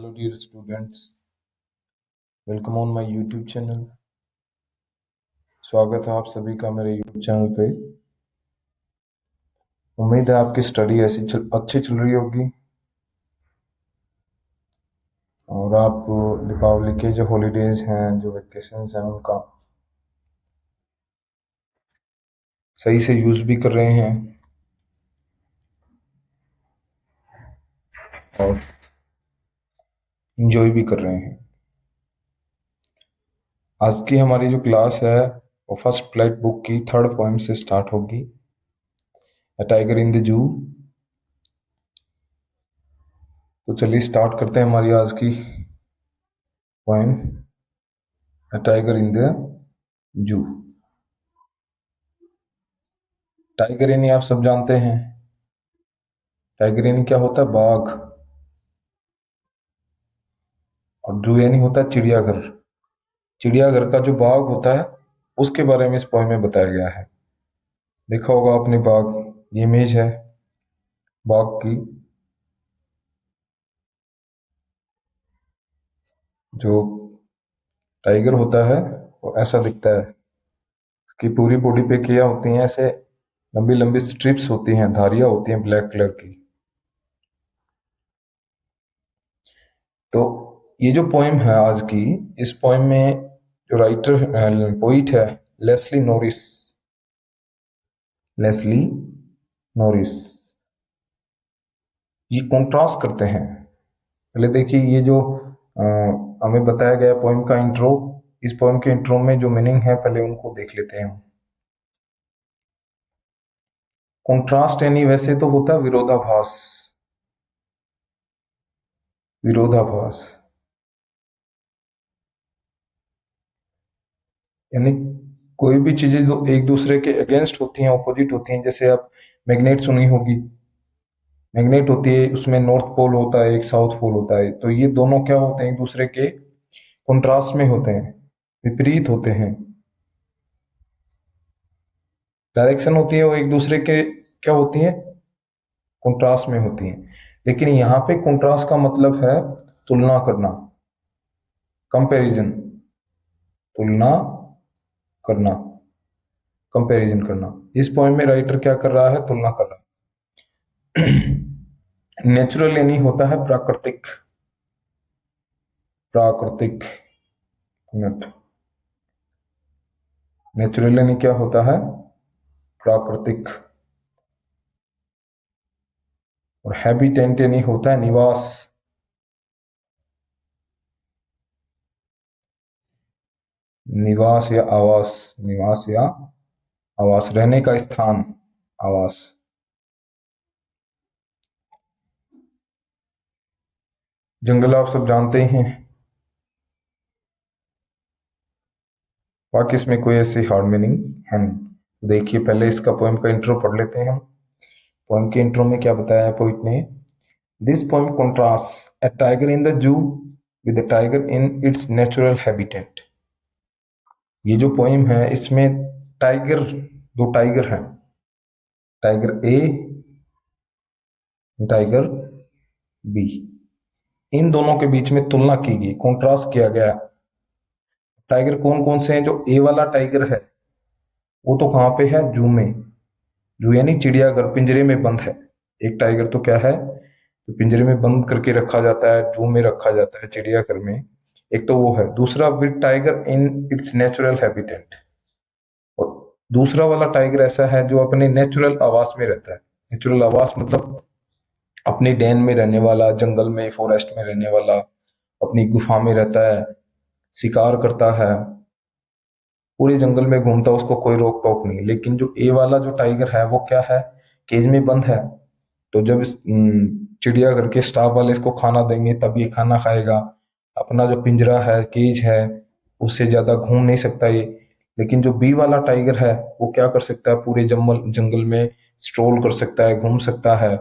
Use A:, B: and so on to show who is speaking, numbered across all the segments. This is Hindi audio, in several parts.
A: Hello dear students, welcome on my YouTube channel। स्वागत है आप सभी का मेरे YouTube चैनल पे। उम्मीद है आपकी स्टडी अच्छी चल रही होगी और आप दीपावली के जो हॉलीडेज हैं, जो वेकेशंस हैं, उनका सही से यूज भी कर रहे हैं और इंजॉय भी कर रहे हैं। आज की हमारी जो क्लास है वो फर्स्ट फ्लाइट बुक की थर्ड पोएम से स्टार्ट होगी, अ टाइगर इन द जू। तो चलिए स्टार्ट करते हैं हमारी आज की poem, a tiger in the जू। टाइगर यानी आप सब जानते हैं, टाइगर यानी क्या होता है? बाघ। और जू यानी होता है चिड़ियाघर। चिड़ियाघर का जो बाघ होता है उसके बारे में इस पोएम में बताया गया है। देखा होगा आपने बाघ, ये इमेज है बाघ की। जो टाइगर होता है वो ऐसा दिखता है। इसकी पूरी बॉडी पे क्या होती हैं? ऐसे लंबी लंबी स्ट्रिप्स होती हैं, धारियां होती हैं ब्लैक कलर की। तो ये जो पोएम है आज की, इस पोएम में जो राइटर पोइट है लेस्ली नॉरिस, लेस्ली नॉरिस, ये कॉन्ट्रास्ट करते हैं। पहले देखिए ये जो अ, हमें बताया गया पोएम का इंट्रो, इस पोएम के इंट्रो में जो मीनिंग है पहले उनको देख लेते हैं हम। कॉन्ट्रास्ट यानी वैसे तो होता है विरोधाभास, विरोधाभास यानी कोई भी चीजें जो एक दूसरे के अगेंस्ट होती हैं, ऑपोजिट होती हैं। जैसे आप मैग्नेट सुनी होगी, मैग्नेट होती है, उसमें नॉर्थ पोल होता है, एक साउथ पोल होता है। तो ये दोनों क्या होते हैं? एक दूसरे के कॉन्ट्रास्ट में होते हैं, विपरीत होते हैं। डायरेक्शन होती है वो एक दूसरे के क्या होती है? कॉन्ट्रास्ट में होती हैं। लेकिन यहाँ पे कॉन्ट्रास्ट का मतलब है तुलना करना, कंपैरिजन, तुलना करना, कंपैरिजन करना। इस पॉइंट में राइटर क्या कर रहा है? तुलना कर रहा है। नेचुरल यानी होता है प्राकृतिक, प्राकृतिक, नेचुरल यानी क्या होता है? प्राकृतिक। और हैबिटेंट यानी होता है निवास, निवास या आवास, निवास या आवास, रहने का स्थान, आवास। जंगल आप सब जानते ही हैं, बाकी इसमें कोई ऐसी हार्ड मीनिंग है नहीं। देखिए पहले इसका पोएम का इंट्रो पढ़ लेते हैं हम। पोएम के इंट्रो में क्या बताया है पोइट ने? This poem contrast a tiger in the जू with the tiger in its natural habitat. ये जो पोएम है इसमें टाइगर, दो टाइगर हैं, टाइगर ए, टाइगर बी, इन दोनों के बीच में तुलना की गई, कॉन्ट्रास्ट किया गया। टाइगर कौन कौन से हैं? जो ए वाला टाइगर है वो तो कहाँ पे है? जू में। जू यानी चिड़ियाघर, पिंजरे में बंद है। एक टाइगर तो क्या है? तो पिंजरे में बंद करके रखा जाता है, जू में रखा जाता है, चिड़ियाघर में। एक तो वो है। दूसरा with tiger in its natural habitat, और दूसरा वाला टाइगर ऐसा है जो अपने नेचुरल आवास में रहता है। नेचुरल आवास मतलब अपनी डेन में रहने वाला, जंगल में, फॉरेस्ट में रहने वाला, अपनी गुफा में रहता है, शिकार करता है, पूरे जंगल में घूमता है, उसको कोई रोक टोक नहीं। लेकिन जो ए वाला जो टाइगर है वो क्या है? केज में बंद है। तो जब इस चिड़ियाघर के स्टाफ वाले इसको खाना देंगे तब ये खाना खाएगा। अपना जो पिंजरा है, केज है, उससे ज्यादा घूम नहीं सकता ये। लेकिन जो बी वाला टाइगर है वो क्या कर सकता है? पूरे जंगल जंगल में स्ट्रोल कर सकता है, घूम सकता है,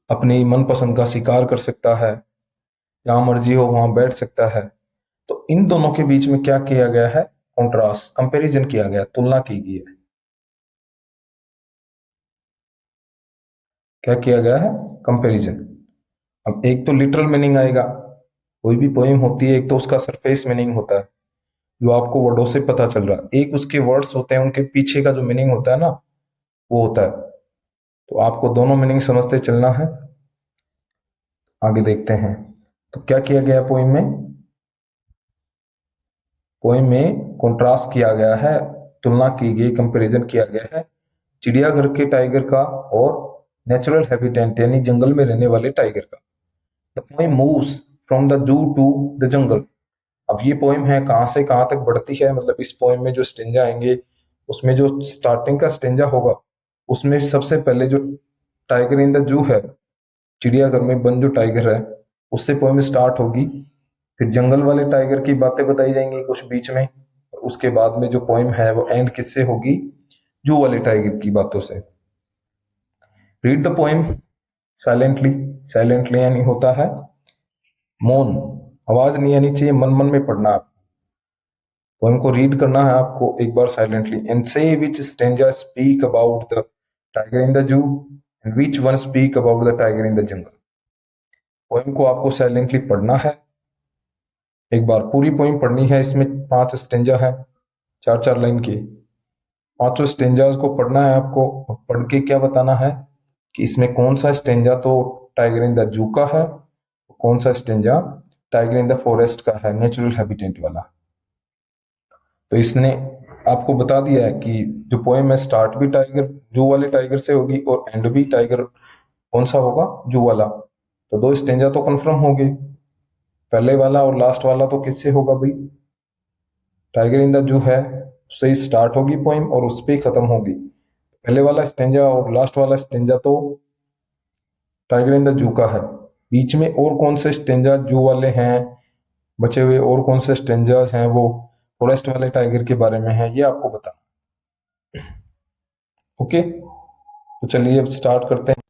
A: अपनी मनपसंद का शिकार कर सकता है, जहां मर्जी हो वहां बैठ सकता है। तो इन दोनों के बीच में क्या किया गया है? कॉन्ट्रास्ट, कंपैरिजन किया गया, तुलना की गई है। क्या किया गया है? कंपैरिजन। अब एक तो लिटरल मीनिंग आएगा, कोई भी पोइम होती है, एक तो उसका सरफेस मीनिंग होता है जो आपको वर्डों से पता चल रहा है, एक उसके वर्ड्स होते हैं, उनके पीछे का जो मीनिंग होता है ना, वो होता है। तो आपको दोनों मीनिंग समझते चलना है। आगे देखते हैं तो क्या किया गया पोइम में। पोइम में कॉन्ट्रास्ट किया गया है, तुलना की गई, कंपैरिजन किया गया है चिड़ियाघर के टाइगर का और नेचुरल हैबिटेट यानी जंगल में रहने वाले टाइगर का। The poem moves from the zoo to the jungle. अब ये पोइम है कहाँ से कहाँ तक बढ़ती है, मतलब इस पोइम में जो स्टेंजा आएंगे उसमें जो स्टार्टिंग का स्टेंजा होगा उसमें सबसे पहले जो टाइगर इन द जू है, चिड़ियाघर में बंद जो टाइगर है, उससे पोइम स्टार्ट होगी। फिर जंगल वाले टाइगर की बातें बताई जाएंगी कुछ बीच में, और उसके बाद में जो पोइम है वो एंड किससे होगी, जू वाले टाइगर की बातों से। Read the poem silently. Silently यानी होता है मौन, आवाज नहीं आनी चाहिए, मन मन में पढ़ना है। पोएम को रीड करना है आपको एक बार silently. And say which stanza speak about the tiger in the zoo and which one speak about the tiger in the jungle. Poem को आपको साइलेंटली पढ़ना है, एक बार पूरी पोएम पढ़नी है। इसमें 5 स्टेंजा है, 4-4 लाइन की। पांचों स्टेंजास को पढ़ना है आपको, और पढ़ के क्या बताना है कि इसमें कौन सा स्टेंजा तो टाइगर इन द जू का है, कौन सा stanza tiger in the forest का है, नेचुरल हैबिटेट वाला। तो इसने आपको बता दिया है कि जो पोएम है स्टार्ट भी टाइगर जू वाले टाइगर से होगी और एंड भी टाइगर कौन सा होगा, जू वाला। तो 2 स्टेंजा तो कंफर्म हो गए, पहले वाला और लास्ट वाला तो किससे होगा भाई, टाइगर इन द जू है उससे ही स्टार्ट होगी पोएम और उस पर ही खत्म होगी। पहले वाला स्टेंजा और लास्ट वाला स्टेंजा तो टाइगर इन द जू का है। बीच में और कौन से स्टेंजा जू वाले हैं बचे हुए, और कौन से स्टेंजा हैं वो फॉरेस्ट वाले टाइगर के बारे में है, ये आपको बताना। ओके, तो चलिए अब स्टार्ट करते हैं।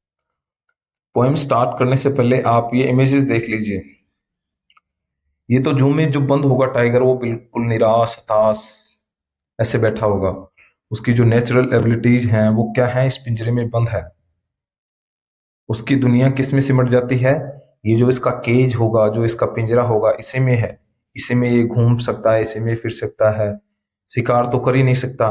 A: पोएम स्टार्ट करने से पहले आप ये इमेजेस देख लीजिए। ये तो जू में जो बंद होगा टाइगर वो बिल्कुल निराश हताश ऐसे बैठा होगा। उसकी जो नेचुरल एबिलिटीज हैं वो क्या है, इस पिंजरे में बंद है। उसकी दुनिया किस में सिमट जाती है, ये जो इसका केज होगा, जो इसका पिंजरा होगा, इसी में है। इसी में ये घूम सकता है, इसी में फिर सकता है, शिकार तो कर ही नहीं सकता।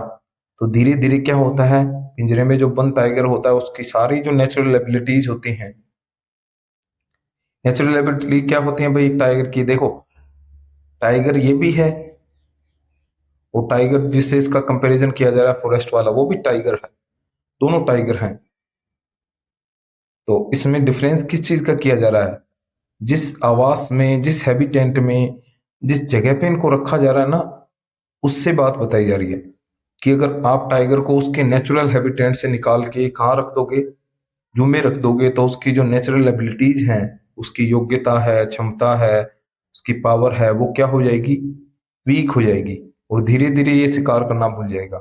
A: तो धीरे धीरे क्या होता है, पिंजरे में जो बंद टाइगर होता है उसकी सारी जो नेचुरल एबिलिटीज होती हैं। नेचुरल एबिलिटी क्या होती है भाई एक टाइगर की, देखो टाइगर ये भी है, वो टाइगर जिससे इसका कंपैरिजन किया जा रहा है फॉरेस्ट वाला वो भी टाइगर है, दोनों टाइगर हैं। तो इसमें डिफरेंस किस चीज का किया जा रहा है, जिस आवास में, जिस हैबिटेट में, जिस जगह पे इनको रखा जा रहा है ना, उससे बात बताई जा रही है कि अगर आप टाइगर को उसके नेचुरल हैबिटेट से निकाल के कहाँ रख दोगे, जू में रख दोगे, तो उसकी जो नेचुरल एबिलिटीज हैं, उसकी योग्यता है, क्षमता है, उसकी पावर है, वो क्या हो जाएगी, वीक हो जाएगी, और धीरे धीरे ये शिकार करना भूल जाएगा।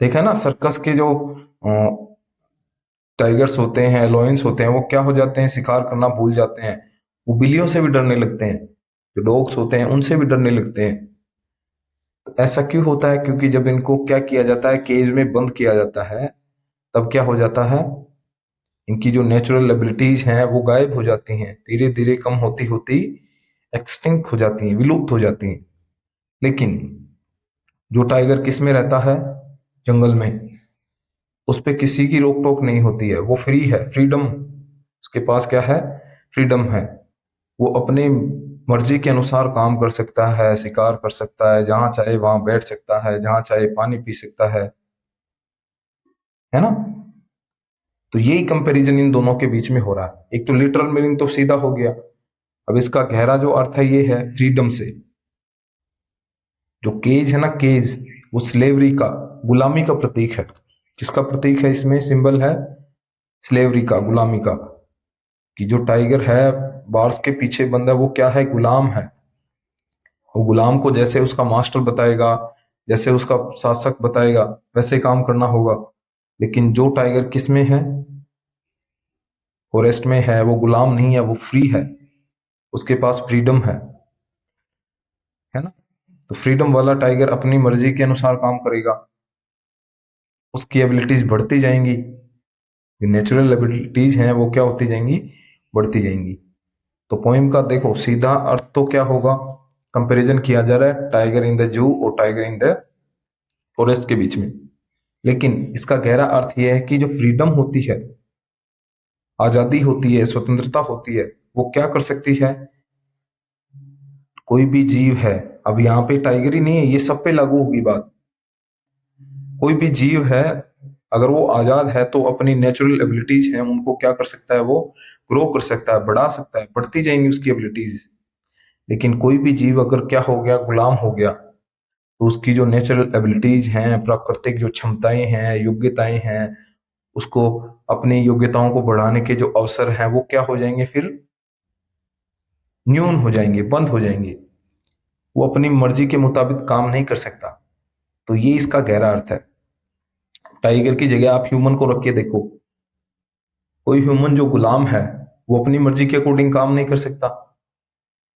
A: देखा ना सर्कस के जो टाइगर्स होते हैं, लॉयंस होते हैं, वो क्या हो जाते हैं, शिकार करना भूल जाते हैं। वो बिल्लियों से भी डरने लगते हैं, जो डॉग्स होते हैं उनसे भी डरने लगते हैं। तो ऐसा क्यों होता है, क्योंकि जब इनको क्या किया जाता है, केज में बंद किया जाता है, तब क्या हो जाता है, इनकी जो नेचुरल एबिलिटीज हैं वो गायब हो जाती हैं, धीरे धीरे कम होती होती एक्सटिंक्ट हो जाती हैं, विलुप्त हो जाती हैं। लेकिन जो टाइगर किस में रहता है, जंगल में, उस पे किसी की रोक टोक नहीं होती है, वो फ्री है, फ्रीडम उसके पास क्या है, फ्रीडम है। वो अपने मर्जी के अनुसार काम कर सकता है, शिकार कर सकता है, जहां चाहे वहां बैठ सकता है, जहां चाहे पानी पी सकता है ना। तो यही कंपैरिजन इन दोनों के बीच में हो रहा है। एक तो लिटरल मीनिंग तो सीधा हो गया, अब इसका गहरा जो अर्थ है ये है फ्रीडम से। जो केज है ना, केज, वो स्लेवरी का, गुलामी का प्रतीक है। किसका प्रतीक है, इसमें सिंबल है स्लेवरी का, गुलामी का। कि जो टाइगर है बार्स के पीछे बंदा, वो क्या है, गुलाम है। वो गुलाम को जैसे उसका मास्टर बताएगा, जैसे उसका शासक बताएगा, वैसे काम करना होगा। लेकिन जो टाइगर किस में है, फॉरेस्ट में है, वो गुलाम नहीं है, वो फ्री है, उसके पास फ्रीडम है ना। तो फ्रीडम वाला टाइगर अपनी मर्जी के अनुसार काम करेगा, उसकी एबिलिटीज बढ़ती जाएंगी। जो नेचुरल एबिलिटीज हैं वो क्या होती जाएंगी, बढ़ती जाएंगी। तो पोइम का देखो सीधा अर्थ तो क्या होगा, कंपैरिजन किया जा रहा है टाइगर इन द जू और टाइगर इन द फॉरेस्ट के बीच में। लेकिन इसका गहरा अर्थ यह है कि जो फ्रीडम होती है, आजादी होती है, स्वतंत्रता होती है, वो क्या कर सकती है, कोई भी जीव है, अब यहाँ पे टाइगर ही नहीं है, ये सब पे लागू होगी बात। कोई भी जीव है अगर वो आजाद है तो अपनी नेचुरल एबिलिटीज हैं उनको क्या कर सकता है, वो ग्रो कर सकता है, बढ़ा सकता है, बढ़ती जाएंगी उसकी एबिलिटीज। लेकिन कोई भी जीव अगर क्या हो गया, गुलाम हो गया, तो उसकी जो नेचुरल एबिलिटीज हैं, प्राकृतिक जो क्षमताएं हैं, योग्यताएं हैं, उसको अपनी योग्यताओं को बढ़ाने के जो अवसर हैं वो क्या हो जाएंगे, फिर न्यून हो जाएंगे, बंद हो जाएंगे। वो अपनी मर्जी के मुताबिक काम नहीं कर सकता। तो ये इसका गहरा अर्थ है। टाइगर की जगह आप ह्यूमन को रख के देखो, कोई ह्यूमन जो गुलाम है वो अपनी मर्जी के अकॉर्डिंग काम नहीं कर सकता,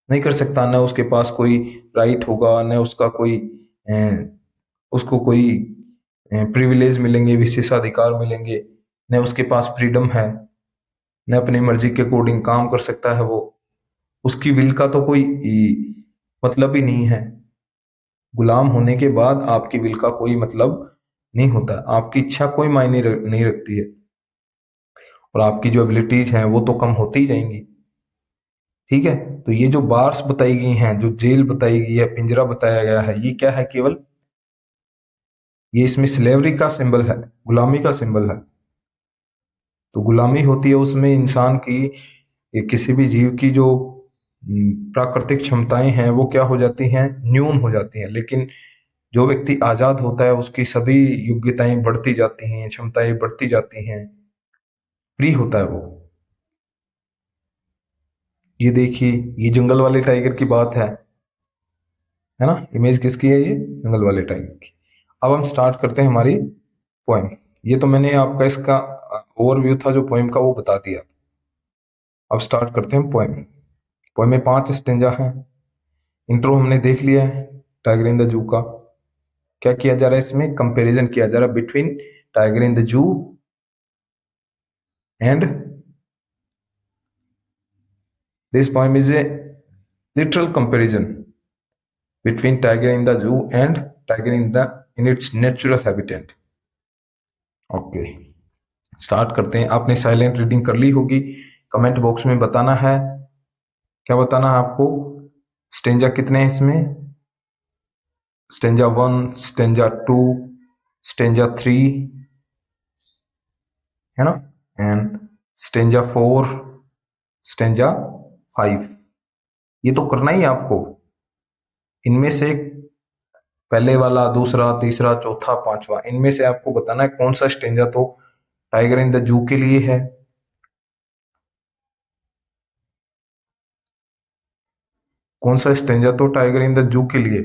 A: नहीं कर सकता। न उसके पास कोई राइट होगा, न उसका कोई उसको कोई प्रिविलेज मिलेंगे, विशेषाधिकार मिलेंगे, न उसके पास फ्रीडम है, न अपनी मर्जी के अकॉर्डिंग काम कर सकता है वो। उसकी विल का तो कोई मतलब ही नहीं है। गुलाम होने के बाद आपकी विल का कोई मतलब नहीं होता, आपकी इच्छा कोई मायने नहीं रखती है, और आपकी जो एबिलिटीज हैं वो तो कम होती ही जाएंगी। ठीक है, तो ये जो बार्स बताई गई हैं, जो जेल बताई गई है, पिंजरा बताया गया है, ये क्या है, केवल ये इसमें स्लेवरी का सिंबल है, गुलामी का सिंबल है। तो गुलामी होती है उसमें इंसान की, ये किसी भी जीव की जो प्राकृतिक क्षमताएं हैं वो क्या हो जाती हैं, न्यून हो जाती हैं। लेकिन जो व्यक्ति आजाद होता है उसकी सभी योग्यताएं बढ़ती जाती हैं, क्षमताएं बढ़ती जाती हैं, फ्री होता है वो। ये देखिए, ये जंगल वाले टाइगर की बात है ना, इमेज किसकी है, ये जंगल वाले टाइगर की। अब हम स्टार्ट करते हैं हमारी पोएम। ये तो मैंने आपका इसका ओवरव्यू था जो पोएम का वो बता दिया। अब स्टार्ट करते हैं पोएम। पोएम में 5 स्टेंजा हैं। इंट्रो हमने देख लिया है टाइगर इन द जू का। क्या किया जा रहा है इसमें, कंपैरिजन किया जा रहा है between tiger in the zoo and this poem is a literal comparison between tiger in the zoo and tiger in its natural habitat। Okay, start करते हैं। आपने साइलेंट रीडिंग कर ली होगी, कमेंट बॉक्स में बताना है, क्या बताना है आपको, स्टेंजा कितने हैं इसमें, स्टेंजा 1, स्टेंजा 2, स्टेंजा 3, है ना, एंड स्टेंजा 4, स्टेंजा 5। ये तो करना ही है आपको। इनमें से पहले वाला, दूसरा, तीसरा, चौथा, पांचवा, इनमें से आपको बताना है कौन सा स्टेंजा तो टाइगर इन द जू के लिए है, कौन सा स्टेंजा तो टाइगर इन द जू के लिए,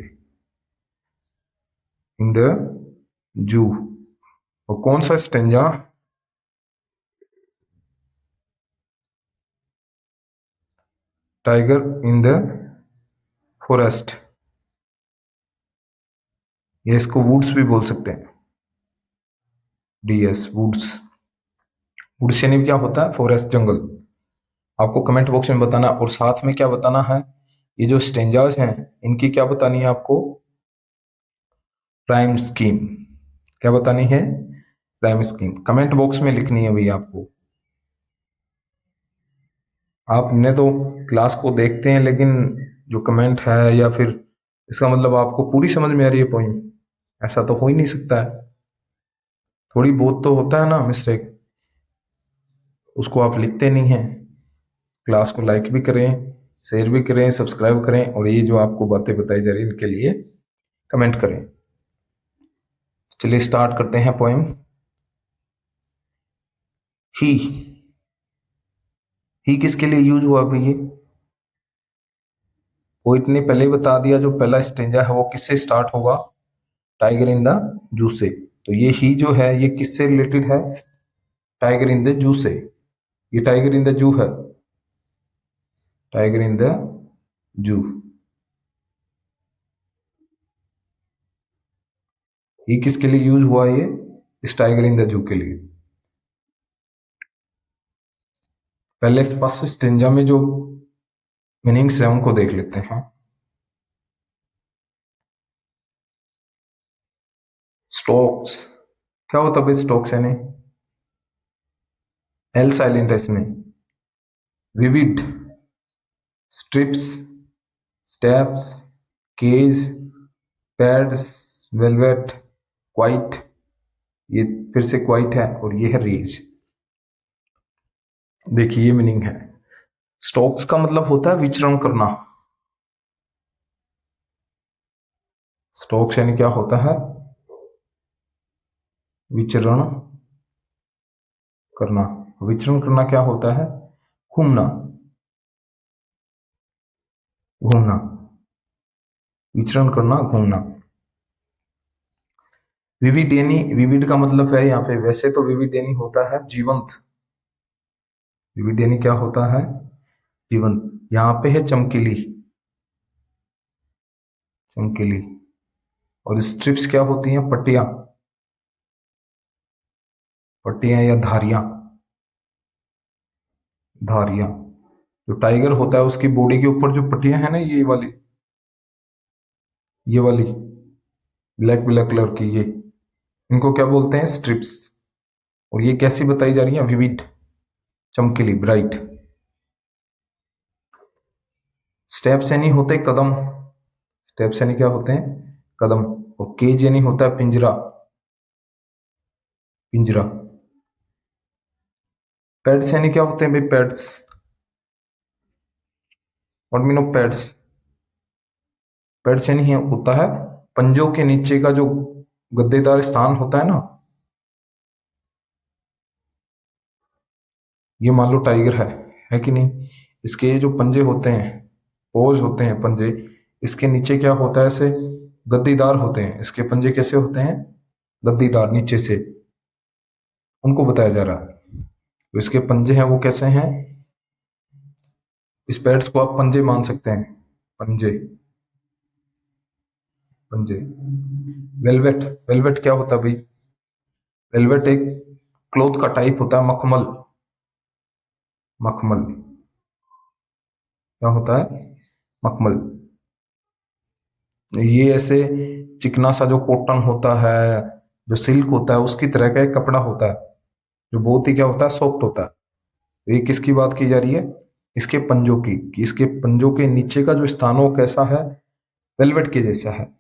A: इन द जू, और कौन सा stanza tiger in the forest, ये इसको वुड्स भी बोल सकते हैं, डीएस वुड्स। वुड्स यानी क्या होता है, फॉरेस्ट, जंगल। आपको कमेंट बॉक्स में बताना, और साथ में क्या बताना है, ये जो स्टेंजाज हैं इनकी क्या बतानी है आपको, प्राइम स्कीम। क्या बतानी है, प्राइम स्कीम। कमेंट बॉक्स में लिखनी है भैया आपको। आपने तो क्लास को देखते हैं लेकिन जो कमेंट है, या फिर इसका मतलब आपको पूरी समझ में आ रही है पॉइंट, ऐसा तो हो ही नहीं सकता है। थोड़ी बहुत तो होता है ना मिस्टेक, उसको आप लिखते नहीं हैं। क्लास को लाइक भी करें, शेयर भी करें, सब्सक्राइब करें, और ये जो आपको बातें बताई जा रही है इनके लिए कमेंट करें। चलिए स्टार्ट करते हैं पोएम। ही ही किसके लिए यूज हुआ भाई, ये पोइट ने पहले ही बता दिया, जो पहला स्टेंजा है वो किससे स्टार्ट होगा, टाइगर इन द जू से। तो ये ही जो है ये किससे रिलेटेड है, टाइगर इन द जू से। ये टाइगर इन द जू है, टाइगर इन द जू। ये किसके लिए यूज हुआ, ये इस टाइगर इन द जू के लिए। पहले फर्स्ट स्टेंजा में जो मीनिंग्स है उनको देख लेते हैं। स्टोक्स, क्या होता है भाई स्टोक्स यानी? एल साइलेंट है इसमें। Vivid, stripes, steps, cage, pads, velvet, quiet, ये फिर से क्वाइट है और ये है रेज। देखिए ये मीनिंग है। स्टोक्स का मतलब होता है विचरण करना। स्टोक्स यानी क्या होता है? विचरण करना। विचरण करना क्या होता है? घूमना, घूमना, विचरण करना, घूमना। विविड यानी, विविड का मतलब है यहाँ पे, वैसे तो विविड यानी होता है जीवंत। विविड यानी क्या होता है? जीवंत। यहाँ पे है चमकीली, चमकीली। और स्ट्रिप्स क्या होती हैं? पट्टियां, पट्टियां या धारियां, धारियां। जो टाइगर होता है उसकी बॉडी के ऊपर जो पट्टियां हैं ना, ये वाली ब्लैक ब्लैक कलर की, ये इनको क्या बोलते हैं? स्ट्रिप्स। और ये कैसी बताई जा रही है? विविड, चमकीली, ब्राइट। स्टेप्स यानी होते कदम, स्टेप्स यानी क्या होते हैं? कदम। और केज यानी होता है पिंजरा, पिंजरा। पैड्स यानी क्या होते हैं भाई? Pads, what mean of pads? Pads यानी होता है पंजों के नीचे का जो गद्देदार स्थान होता है ना। ये मान लो टाइगर है कि नहीं? इसके ये जो पंजे होते हैं, पोज होते हैं पंजे, इसके नीचे क्या होता है? ऐसे गद्दीदार होते हैं। इसके पंजे कैसे होते हैं? गद्दीदार, नीचे से। उनको बताया जा रहा है। तो इसके पंजे हैं वो कैसे हैं? इस पैड्स को आप पंजे मान सकते हैं, पंजे, पंजे। वेलवेट, वेलवेट क्या होता है भाई? वेलवेट एक क्लोथ का टाइप होता है, मखमल, मखमल। क्या होता है? मखमल। ये ऐसे चिकना सा जो कॉटन होता है, जो सिल्क होता है, उसकी तरह का एक कपड़ा होता है, जो बहुत ही क्या होता है? सॉफ्ट होता है। तो ये किसकी बात की जा रही है? इसके पंजों की, कि इसके पंजों के नीचे का जो स्थान हो कैसा है? वेलवेट के जैसा है।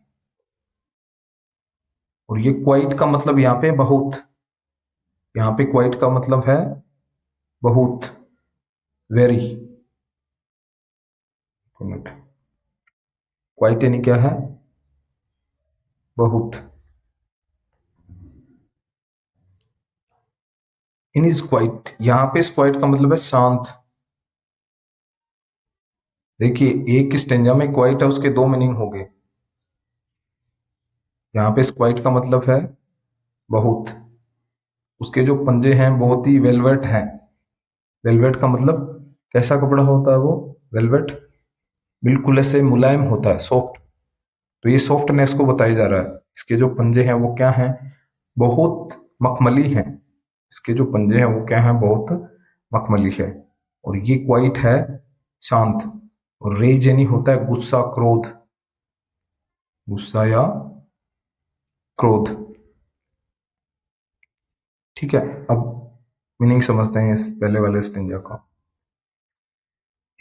A: और ये क्वाइट का मतलब यहाँ पे बहुत, यहाँ पे क्वाइट का मतलब है बहुत, वेरी। क्वाइट यानी क्या है? बहुत। इन इज क्वाइट, यहाँ पे इस क्वाइट का मतलब है शांत। देखिए एक स्टेंजा में क्वाइट है, उसके दो मीनिंग हो गए। यहाँ पे इस क्वाइट का मतलब है बहुत। उसके जो पंजे हैं बहुत ही वेलवेट हैं। वेलवेट का मतलब कैसा कपड़ा होता है वो? वेलवेट, बिल्कुल ऐसे मुलायम होता है, सॉफ्ट। तो ये सॉफ्टनेस को बताया जा रहा है। इसके जो पंजे हैं वो क्या हैं? बहुत मखमली हैं। इसके जो पंजे हैं वो क्या हैं? बहुत मखमली है। और ये क्वाइट है शांत। और रेज यानी होता है गुस्सा, क्रोध, गुस्सा या क्रोध। ठीक है, अब मीनिंग समझते हैं इस पहले वाले स्टेंजा का।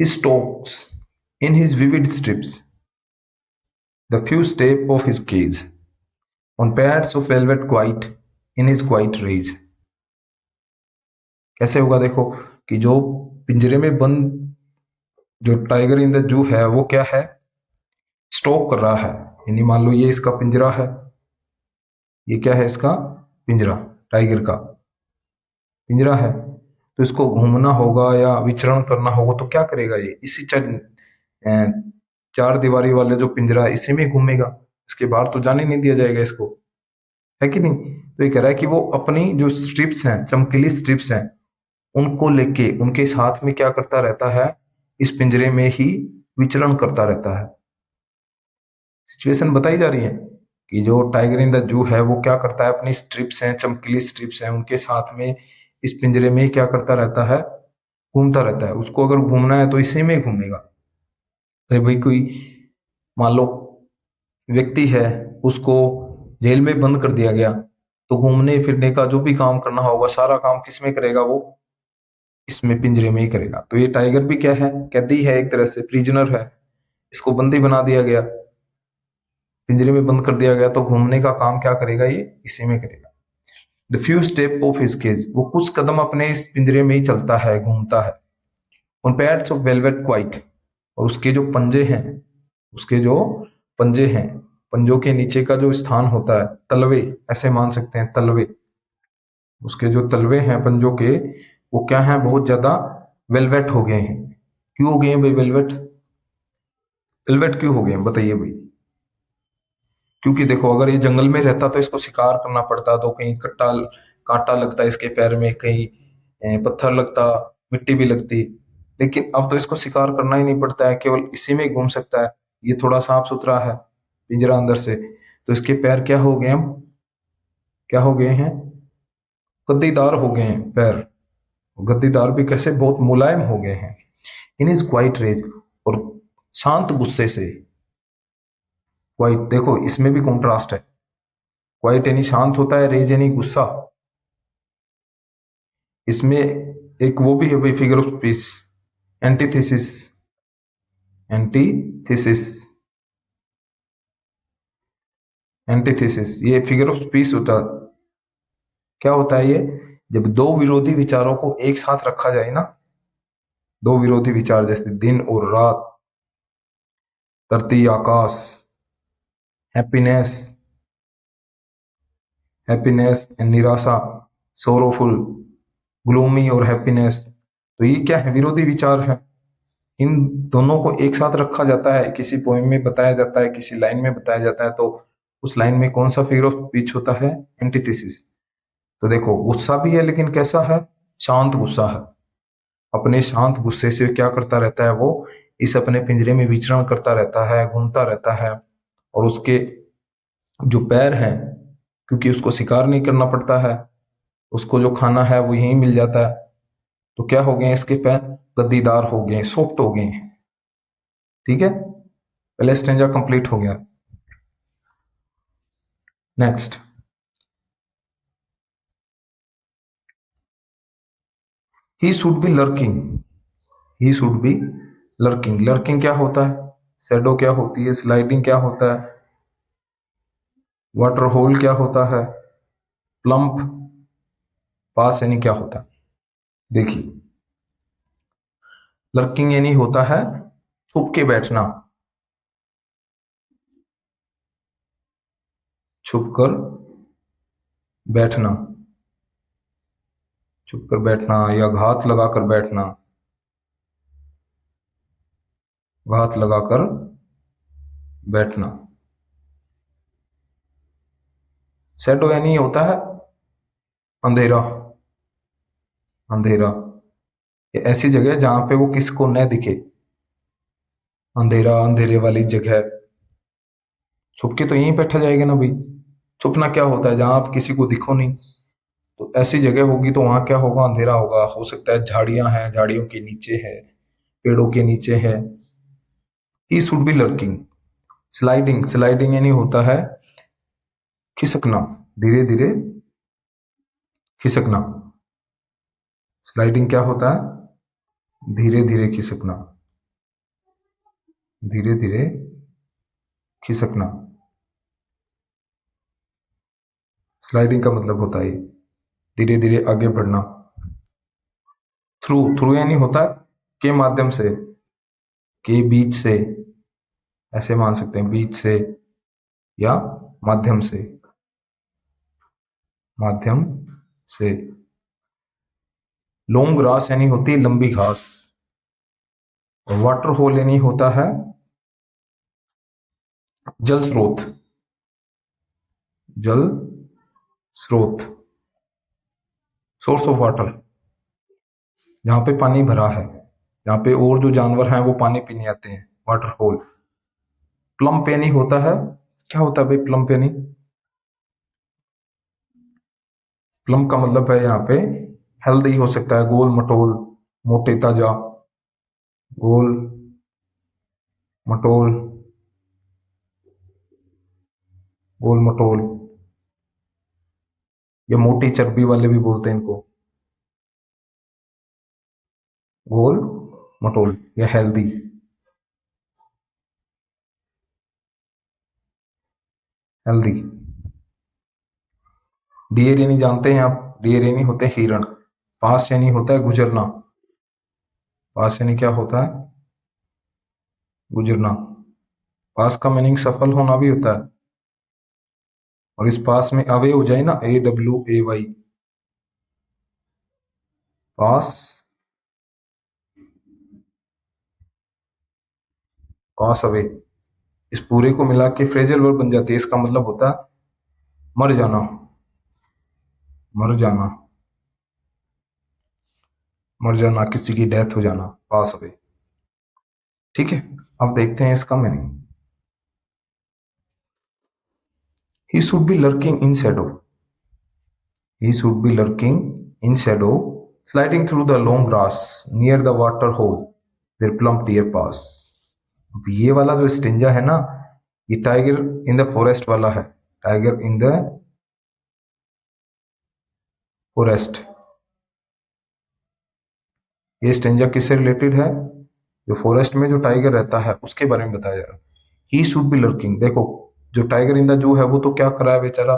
A: He stalks in his vivid strips the few step of his cage on pads of velvet quiet in his quiet rage। कैसे होगा देखो, कि जो पिंजरे में बंद जो टाइगर इन द जू है वो क्या है? स्टॉक कर रहा है। यानी मान लो ये इसका पिंजरा है, ये क्या है? इसका पिंजरा, टाइगर का पिंजरा है। तो इसको घूमना होगा या विचरण करना होगा तो क्या करेगा? ये इसी चार दीवारी वाले जो पिंजरा है इसी में घूमेगा। इसके बाहर तो जाने नहीं दिया जाएगा इसको, है कि नहीं? तो ये कह रहा है कि वो अपनी जो स्ट्रिप्स हैं, चमकीली स्ट्रिप्स हैं, उनको लेके उनके साथ में क्या करता रहता है? इस पिंजरे में ही विचरण करता रहता है। सिचुएशन बताई जा रही है कि जो टाइगर इन द जू है वो क्या करता है? अपनी स्ट्रिप्स हैं, चमकीली स्ट्रिप्स हैं, उनके साथ में इस पिंजरे में ही क्या करता रहता है? घूमता रहता है, उसको अगर घूमना है तो इसी में घूमेगा। अरे भाई कोई मान लो व्यक्ति है, उसको जेल में बंद कर दिया गया, तो घूमने फिरने का जो भी काम करना होगा सारा काम किस में करेगा वो, इसमें पिंजरे में ही करेगा। तो ये टाइगर भी क्या है, कैदी है, एक तरह से प्रिजनर है, इसको बंदी बना दिया गया, पिंजरे में बंद कर दिया गया, तो घूमने का काम क्या करेगा, ये इसी में करेगा। The few step of his cage, वो कुछ कदम अपने इस पिंजरे में ही चलता है, घूमता है। On pads of velvet quite, और उसके जो पंजे हैं, उसके जो पंजे हैं, पंजों के नीचे का जो स्थान होता है, तलवे ऐसे मान सकते हैं, तलवे, उसके जो तलवे हैं पंजों के, वो क्या है, बहुत ज्यादा वेलवेट हो गए हैं। क्यों हो गए हैं भाई वेलवेट, वेलवेट क्यों हो गए हैं बताइए भाई। क्योंकि देखो अगर ये जंगल में रहता तो इसको शिकार करना पड़ता, तो कहीं कट्टा कांटा लगता इसके पैर में, कहीं पत्थर लगता, मिट्टी भी लगती। लेकिन अब तो इसको शिकार करना ही नहीं पड़ता है, केवल इसी में घूम सकता है। ये थोड़ा साफ सुथरा है पिंजरा अंदर से, तो इसके पैर क्या हो गए, हम क्या हो गए हैं, गद्दीदार हो गए हैं पैर। गद्दीदार भी कैसे, बहुत मुलायम हो गए हैं। इन इज क्वाइट रेज, और शांत गुस्से से। क्वाइट देखो इसमें भी कॉन्ट्रास्ट है, क्वाइट यानी शांत होता है, रेज यानी गुस्सा। इसमें एक वो भी है भाई, figure of speech, antithesis, antithesis, antithesis, ये फिगर ऑफ स्पीच होता, क्या होता है ये, जब दो विरोधी विचारों को एक साथ रखा जाए ना, दो विरोधी विचार जैसे दिन और रात, धरती आकाश, हैप्पीनेस, हैप्पीनेस एंड निराशा, सोरोफुल, ग्लूमी और हैप्पीनेस, तो ये क्या है, विरोधी विचार है। इन दोनों को एक साथ रखा जाता है, किसी पोएम में बताया जाता है, किसी लाइन में बताया जाता है, तो उस लाइन में कौन सा फिगर ऑफ स्पीच होता है, एंटीथेसिस। तो देखो गुस्सा भी है, लेकिन कैसा है, शांत गुस्सा है। अपने शांत गुस्से से क्या करता रहता है वो, इस अपने पिंजरे में विचरण करता रहता है, घूमता रहता है। और उसके जो पैर हैं, क्योंकि उसको शिकार नहीं करना पड़ता है, उसको जो खाना है वो यहीं मिल जाता है, तो क्या हो गए इसके पैर, गद्दीदार हो गए, सॉफ्ट हो गए हैं। ठीक है, पहले स्टेंजा कंप्लीट हो गया। Next, he should B lurking, he should B lurking. Lurking क्या होता है, शैडो क्या होती है, स्लाइडिंग क्या होता है, वाटर होल क्या होता है, प्लम्प पास यानी क्या होता है। देखिए लर्किंग यानी होता है छुप के बैठना, छुप कर बैठना, छुप कर बैठना, या घात लगाकर बैठना, घात लगाकर बैठना। शैडो यानी होता है अंधेरा, अंधेरा, ये ऐसी जगह जहां पे वो किसको न दिखे, अंधेरा, अंधेरे वाली जगह। छुप के तो यहीं बैठा जाएगा ना भाई, छुपना क्या होता है, जहां आप किसी को दिखो नहीं, तो ऐसी जगह होगी तो वहां क्या होगा, अंधेरा होगा। हो सकता है झाड़ियां हैं, झाड़ियों के नीचे है, पेड़ों के नीचे है। ही should B lurking. Sliding, sliding यानी होता है खिसकना, धीरे धीरे खिसकना। स्लाइडिंग क्या होता है, धीरे धीरे खिसकना, धीरे धीरे खिसकना। स्लाइडिंग का मतलब होता है धीरे धीरे आगे बढ़ना। थ्रू, थ्रू यानी होता है के माध्यम से, के बीच से, ऐसे मान सकते हैं, बीच से या माध्यम से, माध्यम से। लॉन्ग ग्रास यानी होती है लंबी घास, और वाटर होल यानी होता है जल स्रोत, जल स्रोत, सोर्स ऑफ वाटर, जहां पे पानी भरा है, जहां पे और जो जानवर हैं वो पानी पीने आते हैं, वाटर होल। प्लम यानी होता है, क्या होता है भाई प्लम यानी, प्लम का मतलब है यहाँ पे हेल्दी हो सकता है, गोल मटोल, मोटे ताजा, गोल मटोल, गोल मटोल, या मोटी चर्बी वाले भी बोलते हैं इनको, गोल मटोल या हेल्दी। हेल्दी। डियर यानी जानते हैं आप, डियर यानी होते हैं हिरण। पास यानी होता है गुजरना, पास यानी क्या होता है, गुजरना। पास का मीनिंग सफल होना भी होता है। और इस पास में अवे हो जाए ना, AWAY, पास, पास अवे, इस पूरे को मिला के फ्रेजल वर्ब बन जाती है। इसका मतलब होता है मर जाना, मर जाना, मर जाना, किसी की डेथ हो जाना, पास अवे। ठीक है, अब देखते हैं इसका meaning. He should B lurking in Shadow, he should be lurking in shadow, sliding through the long grass near the water hole where plump deer pass। अब ये वाला जो स्टेंजा है ना, ये टाइगर इन द फॉरेस्ट वाला है, टाइगर इन द फॉरेस्ट। ये स्टेंजा किससे रिलेटेड है, जो फॉरेस्ट में जो टाइगर रहता है उसके बारे में बताया जा रहा है। ही शुड बी लर्किंग, देखो जो टाइगर इन द जो है वो तो क्या कर रहा है बेचारा,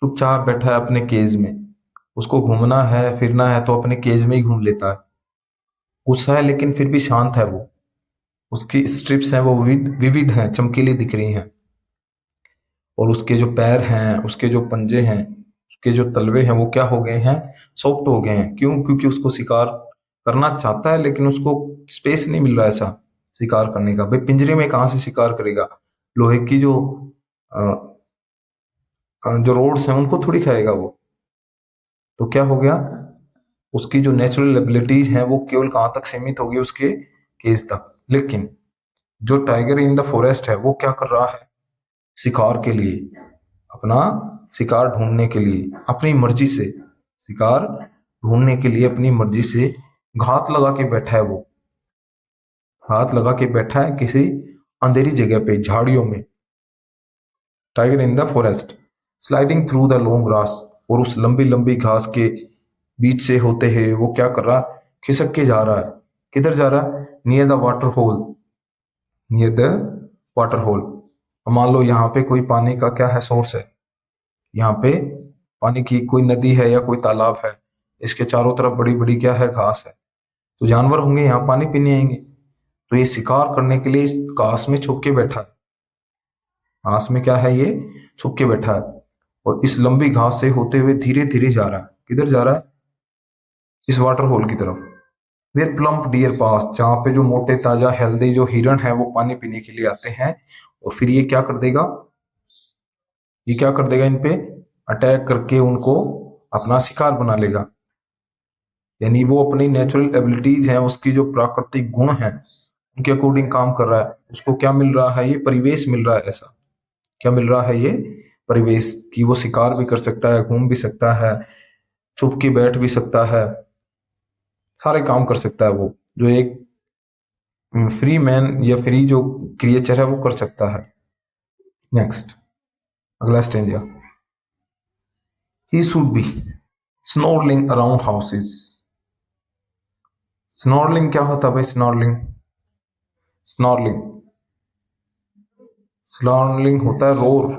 A: चुपचाप बैठा है अपने केज में। उसको घूमना है फिरना है तो अपने केज में ही घूम लेता है। गुस्सा है लेकिन फिर भी शांत है वो। उसकी स्ट्रिप्स हैं वो विविड हैं, चमकीली दिख रही हैं। और उसके जो पैर हैं, उसके जो पंजे हैं, उसके जो तलवे हैं वो क्या हो गए हैं, सॉफ्ट हो गए हैं। क्यों, क्योंकि उसको शिकार करना चाहता है लेकिन उसको स्पेस नहीं मिल रहा है ऐसा शिकार करने का। भाई पिंजरे में कहाँ से शिकार करेगा, लोहे की जो रोड्स हैं उनको थोड़ी खाएगा वो। तो क्या हो गया, उसकी जो नेचुरल एबिलिटीज हैं वो केवल कहाँ तक सीमित होगी, उसके केज तक। लेकिन जो टाइगर इन द फॉरेस्ट है वो क्या कर रहा है, शिकार के लिए, अपना शिकार ढूंढने के लिए अपनी मर्जी से, शिकार ढूंढने के लिए अपनी मर्जी से घात लगा के बैठा है वो, हाथ लगा के बैठा है किसी अंधेरी जगह पे, झाड़ियों में। Tiger in the forest sliding through the long grass, और उस लंबी लंबी घास के बीच से होते हुए वो क्या कर रहा है, खिसक के जा रहा है। किधर जा रहा है, near the water hole, near the water hole. मान लो यहाँ पे कोई पानी का क्या है, सोर्स है, यहाँ पे पानी की कोई नदी है या कोई तालाब है, इसके चारों तरफ बड़ी बड़ी क्या है, घास है। तो जानवर होंगे यहाँ पानी पीने आएंगे, तो ये शिकार करने के लिए इस घास में छुप के बैठा है। घास में क्या है, ये छुप के बैठा है। और इस लंबी घास से होते हुए धीरे धीरे जा रहा है। किधर जा रहा है, इस वाटर होल की तरफ। वेयर प्लम्प डियर पास, जहाँ पे जो मोटे ताजा हेल्दी जो हिरण है वो पानी पीने के लिए आते हैं। और फिर ये क्या कर देगा, ये क्या कर देगा, इन पे अटैक करके उनको अपना शिकार बना लेगा। यानी वो अपनी नेचुरल एबिलिटीज हैं, उसकी जो प्राकृतिक गुण हैं उनके अकॉर्डिंग काम कर रहा है। उसको क्या मिल रहा है, ये परिवेश मिल रहा है। ऐसा क्या मिल रहा है, ये परिवेश की वो शिकार भी कर सकता है, घूम भी सकता है, छुप के बैठ भी सकता है, सारे काम कर सकता है वो, जो एक फ्री मैन या फ्री जो क्रिएचर है वो कर सकता है। नेक्स्ट, अगला stanza. He should be snarling around houses. Snarling क्या होता है भाई, स्नॉर्लिंग, स्नॉर्लिंग, स्नॉर्लिंग होता है रोर,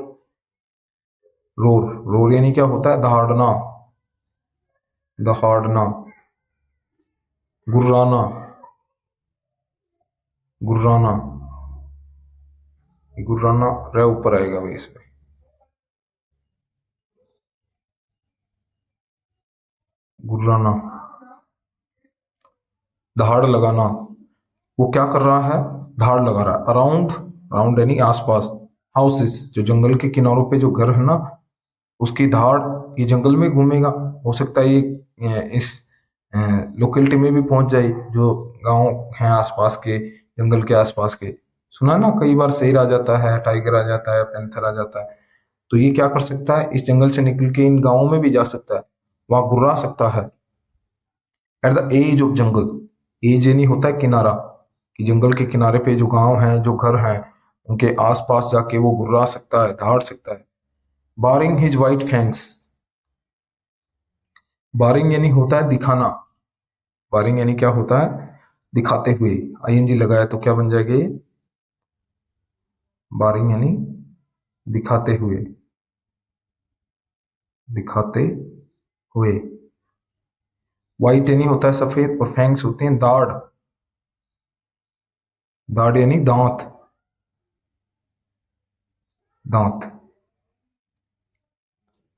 A: रोर, रोर यानी क्या होता है, दहाड़ना, दहाड़ना, गुर्राना, गुर्राना, गुर्राना रे ऊपर आएगा भाई इसमें। गुर्राना, दहाड़ लगाना। वो क्या कर रहा है, धाड़ लगा रहा है। अराउंड, अराउंड यानी आसपास, हाउसेस जो जंगल के किनारों पे जो घर है ना, उसकी धाड़ ये जंगल में घूमेगा। हो सकता है ये इस लोकेलिटी में भी पहुंच जाए, जो गांव हैं आसपास के, जंगल के आसपास के। सुना ना, कई बार शेर आ जाता है, टाइगर आ जाता है, पैंथर आ जाता है। तो ये क्या कर सकता है, इस जंगल से निकल के इन गांवों में भी जा सकता है, वहां गुर्रा सकता है। At the edge of jungle, edge यानी होता है किनारा, कि जंगल के किनारे पे जो गांव हैं, जो घर हैं, उनके आसपास जाके वो गुर्रा सकता है, दहाड़ सकता है। बारिंग हिज वाइट फैंक्स, बारिंग यानी होता है दिखाना, बारिंग यानी क्या होता है, दिखाते हुए, आईएनजी लगाया तो क्या बन जाएगा ये, बारिंग यानी दिखाते हुए, दिखाते हुए। वाइट यानी होता है सफेद, और फैंक्स होते हैं दाढ़, दाढ़ यानी दांत, दांत,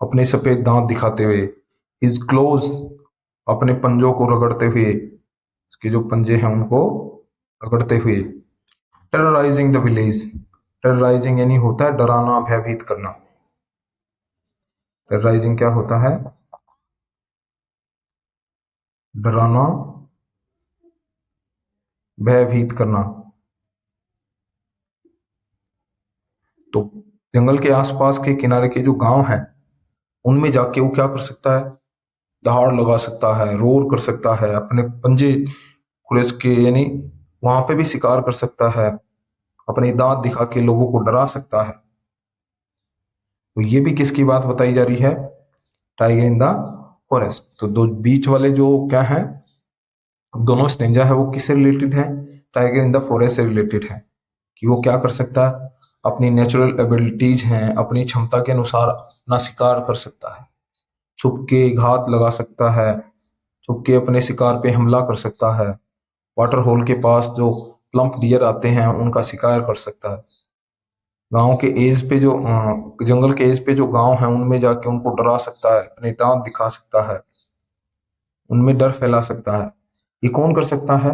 A: अपने सफेद दांत दिखाते हुए। हिज क्लोज, अपने पंजों को रगड़ते हुए, उसके जो पंजे हैं उनको रगड़ते हुए। टेरराइजिंग द विलेज, टेरराइजिंग यानी होता है डराना, भयभीत करना। टेरराइजिंग क्या होता है, डराना, भयभीत करना। तो जंगल के आसपास के किनारे के जो गांव हैं, उनमें जाके वो क्या कर सकता है, दहाड़ लगा सकता है, रोर कर सकता है, अपने पंजे खुरेस के, यानी वहां पे भी शिकार कर सकता है, अपने दांत दिखा के लोगों को डरा सकता है। तो ये भी किसकी बात बताई जा रही है, टाइगर इन द फॉरेस्ट। तो दो बीच वाले जो क्या है, दोनों स्टेंजा है, वो किससे रिलेटेड है, टाइगर इन द फॉरेस्ट से रिलेटेड है, कि वो क्या कर सकता है, अपनी नेचुरल एबिलिटीज हैं, अपनी क्षमता के अनुसार अपना शिकार कर सकता है, छुप के घात लगा सकता है, छुप के अपने शिकार पे हमला कर सकता है, वाटर होल के पास जो प्लम्प डियर आते हैं उनका शिकार कर सकता है, गांव के एज पे जो जंगल के एज पे जो गांव है उनमें जाके उनको डरा सकता है, अपने दांत दिखा सकता है, उनमें डर फैला सकता है। ये कौन कर सकता है,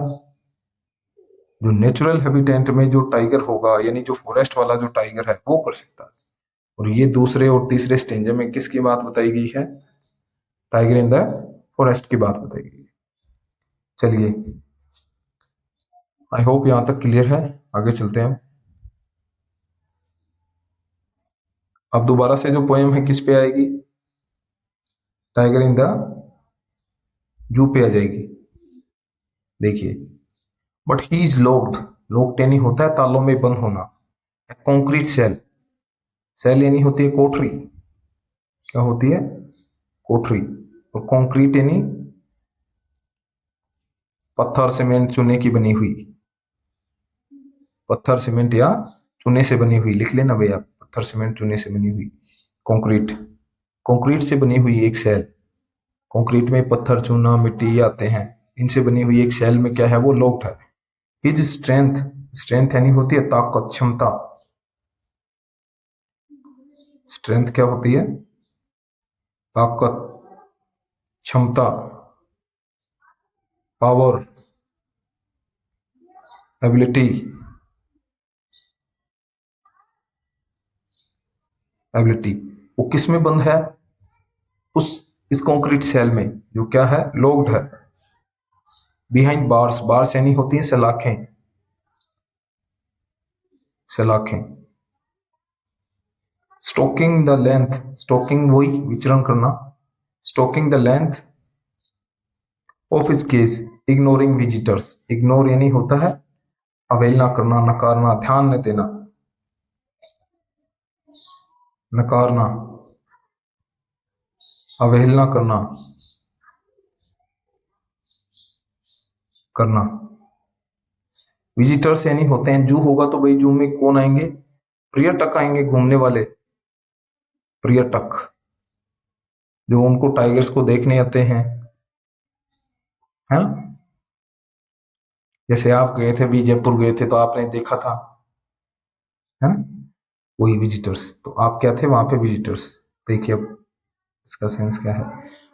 A: जो नेचुरल हैबिटेट में जो टाइगर होगा, यानी जो फॉरेस्ट वाला जो टाइगर है वो कर सकता है। और ये दूसरे और तीसरे स्टेंजर में किसकी बात बताई गई है, टाइगर इन द फॉरेस्ट की बात बताई गई है। चलिए, आई होप यहां तक क्लियर है, आगे चलते हैं। अब दोबारा से जो पोएम है किस पे आएगी, टाइगर इन द जू पे आ जाएगी। देखिए, but he is locked, locked यानी होता है तालों में बंद होना, कॉन्क्रीट सेल, सेल यानी होती है कोठरी, क्या होती है, कोठरी, और कॉन्क्रीट यानी पत्थर सीमेंट चूने की बनी हुई, पत्थर सीमेंट या चूने से बनी हुई, लिख लेना भैया, पत्थर सीमेंट चूने से बनी हुई, कंक्रीट, कंक्रीट से बनी हुई एक सेल, कंक्रीट में पत्थर चूना मिट्टी आते हैं, इनसे बनी हुई एक सेल में क्या है, वो लॉक्ड है। हिज स्ट्रेंथ, स्ट्रेंथ यानी होती है ताकत, क्षमता, स्ट्रेंथ क्या होती है, ताकत, क्षमता, पावर, एबिलिटी, एबिलिटी, वो किस में बंद है, उस इस कंक्रीट सेल में जो क्या है, लॉक्ड है। बिहाइंड बार्स, बार्स यानी होती है सलाखें, सलाखें। स्टॉकिंग द लेंथ, स्टॉकिंग वही विचरण करना, stalking the length of his cage, ignoring visitors, ignore यानी होता है अवहेलना करना, नकारना, ध्यान न देना, नकारना, अवहेलना करना, करना। विजिटर्स यानी होते हैं, जू होगा तो भाई जू में कौन आएंगे, पर्यटक आएंगे, घूमने वाले पर्यटक, जो उनको टाइगर्स को देखने आते हैं, है ना। जैसे आप गए थे भी, जयपुर गए थे तो आपने देखा था, है ना, वही विजिटर्स, तो आप क्या थे वहां पे, विजिटर्स। देखिए अब इसका सेंस क्या है,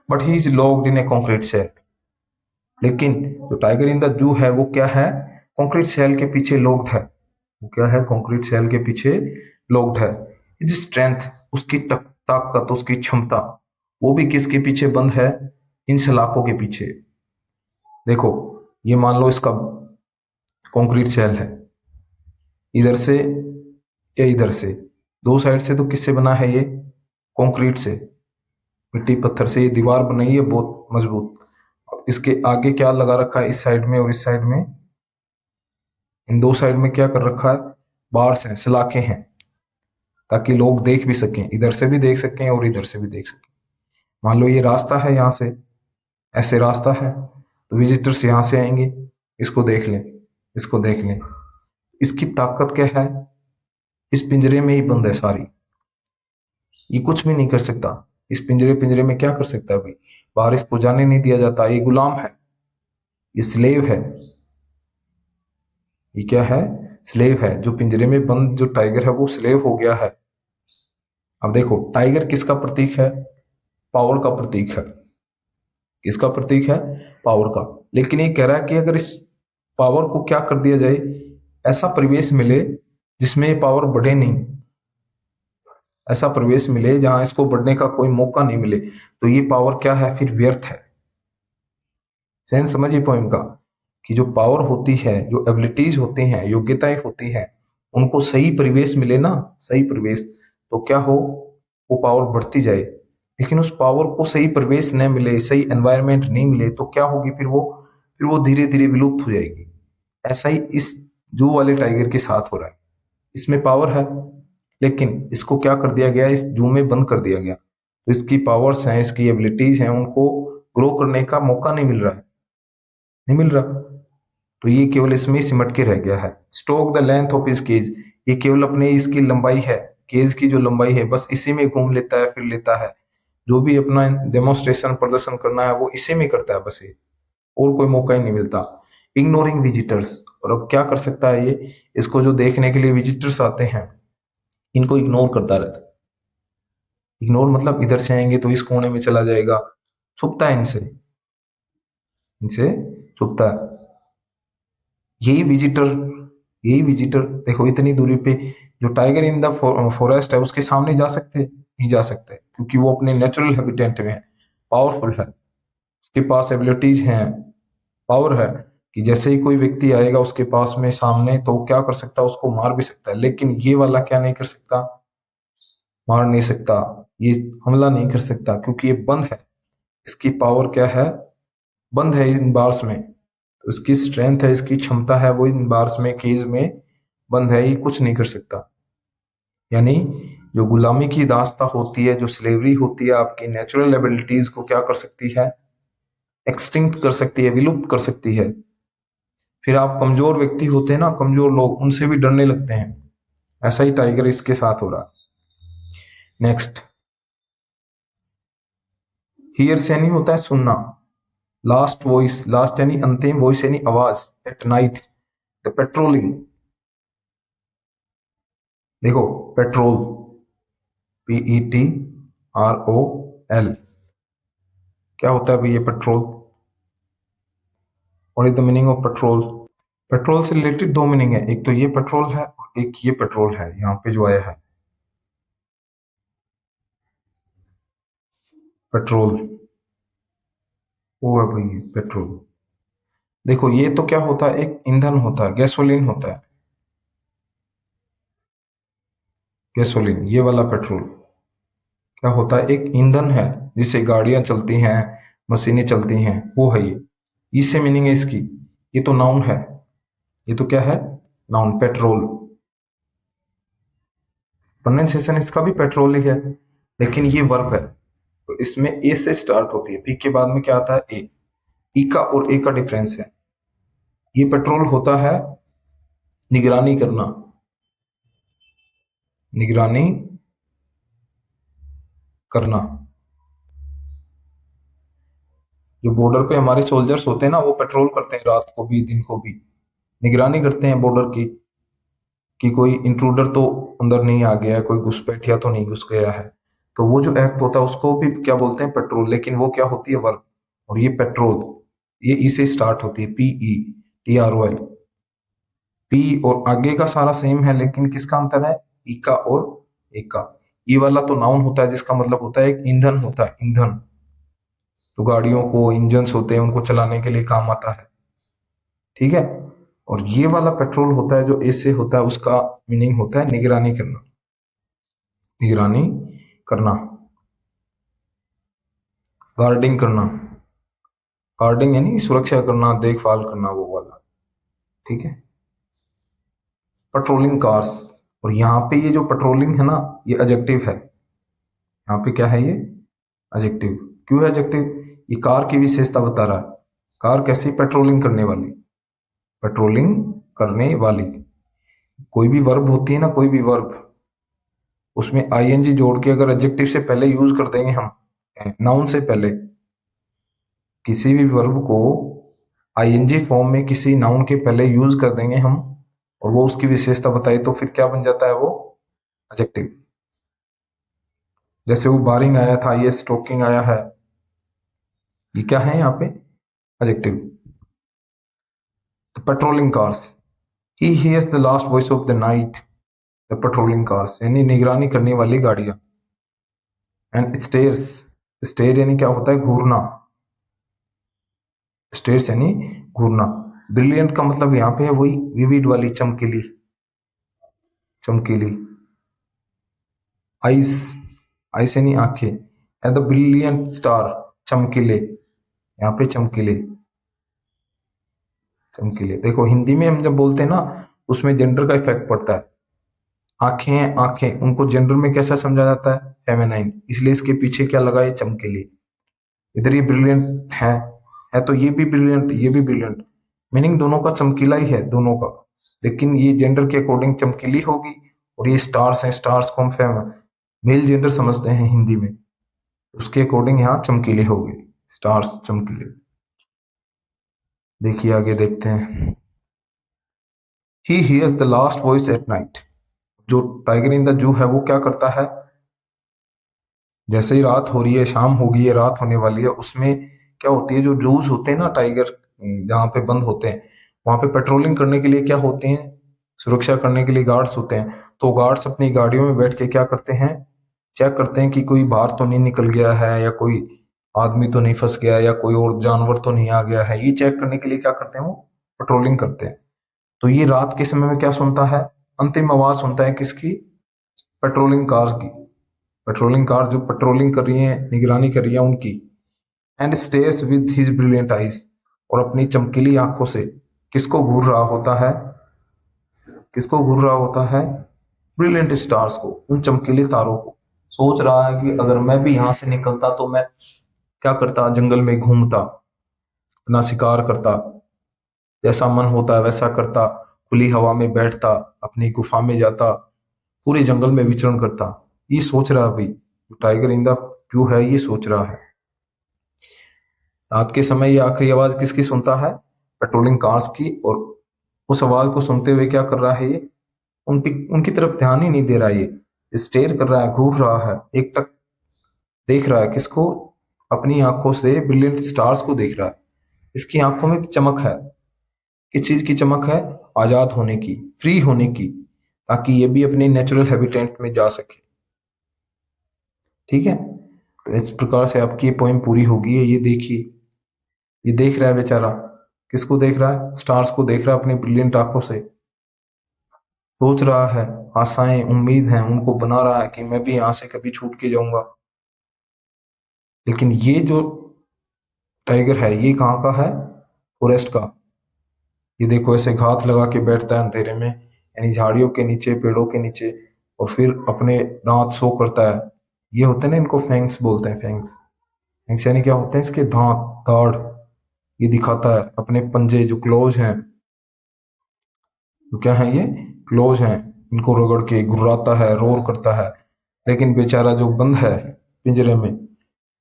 A: but he is locked in a concrete cell, लेकिन जो टाइगर इन द जू है वो क्या है, कॉन्क्रीट सेल के पीछे लॉक्ड है, वो क्या है, कॉन्क्रीट सेल के पीछे लॉक्ड है। इज स्ट्रेंथ, उसकी ताकत, उसकी क्षमता, वो भी किसके पीछे बंद है, इन सलाखों के पीछे। देखो, ये मान लो इसका कॉन्क्रीट सेल है, इधर से या इधर से, दो साइड से, तो किससे बना है ये, कंक्रीट से, मिट्टी पत्थर से ये दीवार बनाई है बहुत मजबूत, और इसके आगे क्या लगा रखा है, इस साइड में और इस साइड में, इन दो साइड में क्या कर रखा है, बार्स हैं, सलाखें हैं, ताकि लोग देख भी सकें, इधर से भी देख सकें और इधर से भी देख सकें। मान लो ये रास्ता है, यहाँ से ऐसे रास्ता है, तो विजिटर्स यहाँ से आएंगे, इसको देख लें, इसको देख लें। इसकी ताकत क्या है, इस पिंजरे में ही बंद है सारी, ये कुछ भी नहीं कर सकता। इस पिंजरे में क्या कर सकता है भाई, बाहर इसको जाने नहीं दिया जाता। ये गुलाम है, ये स्लेव है, ये क्या है, स्लेव है। जो पिंजरे में बंद जो टाइगर है वो स्लेव हो गया है। अब देखो, टाइगर किसका प्रतीक है, पावर का प्रतीक है। किसका प्रतीक है, पावर का। लेकिन ये कह रहा है कि अगर इस पावर को क्या कर दिया जाए, ऐसा परिवेश मिले जिसमें ये पावर बढ़े नहीं, ऐसा परिवेश मिले जहां इसको बढ़ने का कोई मौका नहीं मिले, तो ये पावर क्या है, फिर व्यर्थ है। सेंस समझिए पॉइंट का, कि जो पावर होती है, जो एबिलिटीज होती हैं, योग्यताएं होती हैं, उनको सही परिवेश मिले ना, सही परिवेश, तो क्या हो, वो पावर बढ़ती जाए। लेकिन उस पावर को सही परिवेश न मिले, सही एनवायरनमेंट नहीं मिले, तो क्या होगी, फिर वो धीरे धीरे विलुप्त हो जाएगी। ऐसा ही इस जू वाले टाइगर के साथ हो रहा है। इसमें पावर है, लेकिन इसको क्या कर दिया गया, इस जू में बंद कर दिया गया, तो इसकी पावर्स हैं, इसकी एबिलिटीज हैं, उनको ग्रो करने का मौका नहीं मिल रहा है, नहीं मिल रहा। तो ये केवल इसमें सिमट के रह गया है। Stalk the length of his cage, ये केवल अपने इसकी लंबाई है, केज की जो लंबाई है, बस इसी में घूम लेता है, फिर लेता है। जो भी अपना डेमोन्स्ट्रेशन, प्रदर्शन करना है, वो इसी में करता है बस, ये और कोई मौका ही नहीं मिलता। इग्नोरिंग विजिटर्स, और अब क्या कर सकता है ये, इसको जो देखने के लिए विजिटर्स आते हैं, इनको इग्नोर करता रहता है। इग्नोर मतलब इधर से आएंगे तो इस कोने में चला जाएगा, छुपता है इनसे, इनसे छुपता है। यही विजिटर, यही विजिटर देखो, इतनी दूरी पे जो टाइगर इन द फॉरेस्ट है, उसके सामने जा सकते, नहीं जा सकते, क्योंकि वो अपने नेचुरल हैबिटेट में है, पावरफुल है, उसके पास एबिलिटीज हैं, पावर है, कि जैसे ही कोई व्यक्ति आएगा उसके पास में सामने, तो वो क्या कर सकता है, उसको मार भी सकता है। लेकिन ये वाला क्या नहीं कर सकता, मार नहीं सकता, ये हमला नहीं कर सकता, क्योंकि ये बंद है। इसकी पावर क्या है, बंद है इन बार्स में, तो इसकी स्ट्रेंथ है, इसकी क्षमता है, वो इन बार्स में, केज में बंद है, ये कुछ नहीं कर सकता। यानी जो गुलामी की दास्ता होती है, जो स्लेवरी होती है, आपकी नेचुरल एबिलिटीज को क्या कर सकती है, एक्सटिंक्ट कर सकती है, विलुप्त कर सकती है। फिर आप कमजोर व्यक्ति होते हैं ना, कमजोर लोग, उनसे भी डरने लगते हैं। ऐसा ही टाइगर इसके साथ हो रहा है। नेक्स्ट, हियर से यानी होता है सुनना, लास्ट वॉइस, लास्ट यानी अंतिम, वॉइस यानी आवाज, एट नाइट, द पेट्रोलिंग। देखो, पेट्रोल, PETROL, क्या होता है भाई ये petrol, what is the meaning of petrol. Petrol से रिलेटेड दो मीनिंग है, एक तो ये पेट्रोल है और एक ये पेट्रोल है, यहाँ पे जो आया है पेट्रोल, वो है भाई पेट्रोल। देखो, ये तो क्या होता है, एक ईंधन होता है, गैसोलीन होता है, गैसोलीन। ये वाला पेट्रोल क्या होता है, एक ईंधन है, जिससे गाड़ियां चलती हैं, मशीनें चलती हैं, वो है ये। इससे मीनिंग है इसकी, ये तो नाउन है, ये तो क्या है, नाउन, पेट्रोल। प्रोनाउंसिएशन इसका भी पेट्रोल ही है, लेकिन ये वर्ब है, तो इसमें ए से स्टार्ट होती है, पी के बाद में क्या आता है, ए। ई का और ए का डिफरेंस है। ये पेट्रोल होता है निगरानी करना, निगरानी करना। जो बॉर्डर पे हमारे सोल्जर्स होते हैं ना, वो पेट्रोल करते हैं, रात को भी दिन को भी निगरानी करते हैं बॉर्डर की, कि कोई इंट्रूडर तो अंदर नहीं आ गया है, कोई घुसपैठिया तो नहीं घुस गया है। तो वो जो एक्ट होता है उसको भी क्या बोलते हैं, पेट्रोल। लेकिन वो क्या होती है, वर्ब। और ये पेट्रोल, ये ई से स्टार्ट होती है, PETROL। पी और आगे का सारा सेम है, लेकिन किसका अंतर है, ई का और ए का। ई वाला तो नाउन होता है, जिसका मतलब होता है एक ईंधन होता है, ईंधन। तो गाड़ियों को इंजन्स होते हैं, उनको चलाने के लिए काम आता है, ठीक है। और ये वाला पेट्रोल होता है जो ए से होता है, उसका मीनिंग होता है निगरानी करना, निगरानी करना, गार्डिंग करना, गार्डिंग यानी सुरक्षा करना, देखभाल करना, वो वाला। ठीक है। पेट्रोलिंग कार्स, और यहाँ पे ये जो पेट्रोलिंग है ना, ये एडजेक्टिव है। यहाँ पे क्या है ये? एडजेक्टिव। क्यों है एडजेक्टिव? ये कार की विशेषता बता रहा है। कार कैसी? पेट्रोलिंग करने वाली। पेट्रोलिंग करने वाली। कोई भी वर्ब होती है ना, कोई भी वर्ब, उसमें आईएनजी जोड़ के अगर एडजेक्टिव से पहले यूज कर देंगे हम, नाउन से पहले, किसी भी वर्ब को आईएनजी फॉर्म में किसी नाउन के पहले यूज कर देंगे हम, और वो उसकी विशेषता बताए, तो फिर क्या बन जाता है वो? एडजेक्टिव। जैसे वो बारिंग आया था, ये स्टोकिंग आया है, ये क्या है यहाँ पे? Adjective. Patrolling cars, he hears the last voice of the night, the patrolling cars यानी निगरानी करने वाली गाड़ियां। एंड स्टेयर्स, स्टेयर यानी क्या होता है? घूरना। स्टेयर्स यानी घूरना। ब्रिलियंट का मतलब यहाँ पे है वही विविड वाली, चमकीली, चमकीली। आइस, आइस यानी आंखें। एंड द ब्रिलियंट स्टार, चमकीले, यहाँ पे चमकीले, चमकीले। देखो हिंदी में हम जब बोलते हैं ना, उसमें जेंडर का इफेक्ट पड़ता है। आंखें हैं, आंखें, उनको जेंडर में कैसा समझा जाता है? फेमिनाइन, इसलिए इसके पीछे क्या लगा? ये चमकीली। इधर ये ब्रिलियंट है तो ये भी ब्रिलियंट, ये भी ब्रिलियंट, मीनिंग दोनों का चमकीला ही है, दोनों का। लेकिन ये जेंडर के अकॉर्डिंग चमकीली होगी, और ये स्टार्स हैं, स्टार्स को हम मेल जेंडर समझते हैं हिंदी में, उसके अकॉर्डिंग यहाँ चमकीले हो गए, स्टार्स चमकीले। देखिए आगे देखते हैं। He hears the last voice at night, जो टाइगर इन द जू है वो क्या करता है? जैसे ही रात हो रही है, शाम हो गई है, रात होने वाली है, उसमें क्या होती है? जो जूस होते हैं ना टाइगर, जहाँ पे बंद होते हैं, वहां पे पेट्रोलिंग करने के लिए क्या होते हैं? सुरक्षा करने के लिए गार्ड्स होते हैं। तो गार्ड्स अपनी गाड़ियों में बैठ के क्या करते हैं? चेक करते हैं कि कोई बाहर तो नहीं निकल गया है, या कोई आदमी तो नहीं फंस गया, या कोई और जानवर तो नहीं आ गया है। ये चेक करने के लिए क्या करते हैं? वो पेट्रोलिंग करते हैं। तो ये रात के समय में क्या सुनता है? अंतिम आवाज सुनता है किसकी? पेट्रोलिंग कार की। पेट्रोलिंग कार जो पेट्रोलिंग कर रही है, निगरानी कर रही है, उनकी। And stairs with his brilliant eyes, और अपनी चमकीली आंखों से किसको घूर रहा होता है? किसको घूर रहा होता है? ब्रिलियंट स्टार्स को, उन चमकीले तारों को। सोच रहा है कि अगर मैं भी यहां से निकलता तो मैं क्या करता? जंगल में घूमता, अपना शिकार करता, जैसा मन होता है वैसा करता, खुली हवा में बैठता, अपनी गुफा में जाता, पूरे जंगल में विचरण करता। ये सोच रहा है भाई, टाइगर इन द जू है, ये सोच रहा है। रात के समय ये आखिरी आवाज किसकी सुनता है? पेट्रोलिंग कार्स की। और उस आवाज को सुनते हुए क्या कर रहा है ये? उनकी तरफ ध्यान ही नहीं दे रहा है, ये स्टेयर कर रहा है, घूर रहा है, एक टक देख रहा है किसको? अपनी आंखों से ब्रिलियंट स्टार्स को देख रहा है। इसकी आंखों में चमक है। किस चीज की चमक है? आजाद होने की, फ्री होने की, ताकि ये भी अपने नेचुरल हैबिटेट में जा सके। ठीक है। तो इस प्रकार से आपकी ये पोएम पूरी होगी। ये देखिए, ये देख रहा है बेचारा, किसको देख रहा है? स्टार्स को देख रहा है अपनी ब्रिलियंट आंखों से। सोच रहा है, आशाएं, उम्मीद है, उनको बना रहा है कि मैं भी यहाँ से कभी छूट के जाऊंगा। लेकिन ये जो टाइगर है, ये कहाँ का है? फॉरेस्ट का। ये देखो ऐसे घात लगा के बैठता है अंधेरे में, यानी झाड़ियों के नीचे, पेड़ों के नीचे, और फिर अपने दांत शो करता है। ये होते हैं ना, इनको फैंक्स बोलते हैं। फैंक्स, फैंक्स यानी क्या होते हैं? इसके दांत, दाढ़। ये दिखाता है अपने पंजे जो क्लोज हैं, तो क्या है ये? क्लोज हैं। इनको रगड़ के घुर्राता है, रोर करता है। लेकिन बेचारा जो बंद है पिंजरे में,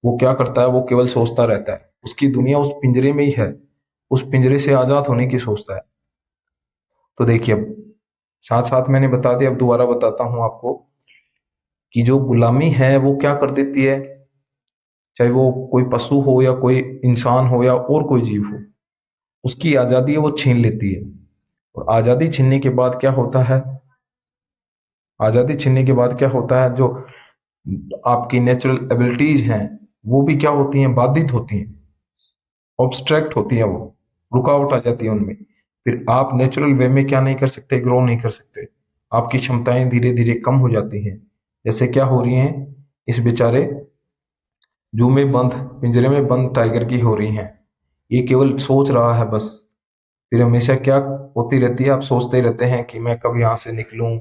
A: वो क्या करता है? वो केवल सोचता रहता है, उसकी दुनिया उस पिंजरे में ही है, उस पिंजरे से आजाद होने की सोचता है। तो देखिए, अब साथ साथ मैंने बता दिया, अब दोबारा बताता हूं आपको कि जो गुलामी है वो क्या कर देती है, चाहे वो कोई पशु हो, या कोई इंसान हो, या और कोई जीव हो, उसकी आजादी है वो छीन लेती है। और आजादी छीनने के बाद क्या होता है? आजादी छीनने के बाद क्या होता है? जो आपकी नेचुरल एबिलिटीज हैं, वो भी क्या होती हैं? बाधित होती हैं, ऑब्स्ट्रैक्ट होती है, वो रुकावट आ जाती है उनमें। फिर आप नेचुरल वे में क्या नहीं कर सकते? ग्रो नहीं कर सकते। आपकी क्षमताएं धीरे धीरे कम हो जाती हैं। जैसे क्या हो रही हैं इस बेचारे जू में बंद, पिंजरे में बंद टाइगर की हो रही हैं। ये केवल सोच रहा है बस। फिर हमेशा क्या होती रहती है, आप सोचते ही रहते हैं कि मैं कब यहाँ से निकलूं।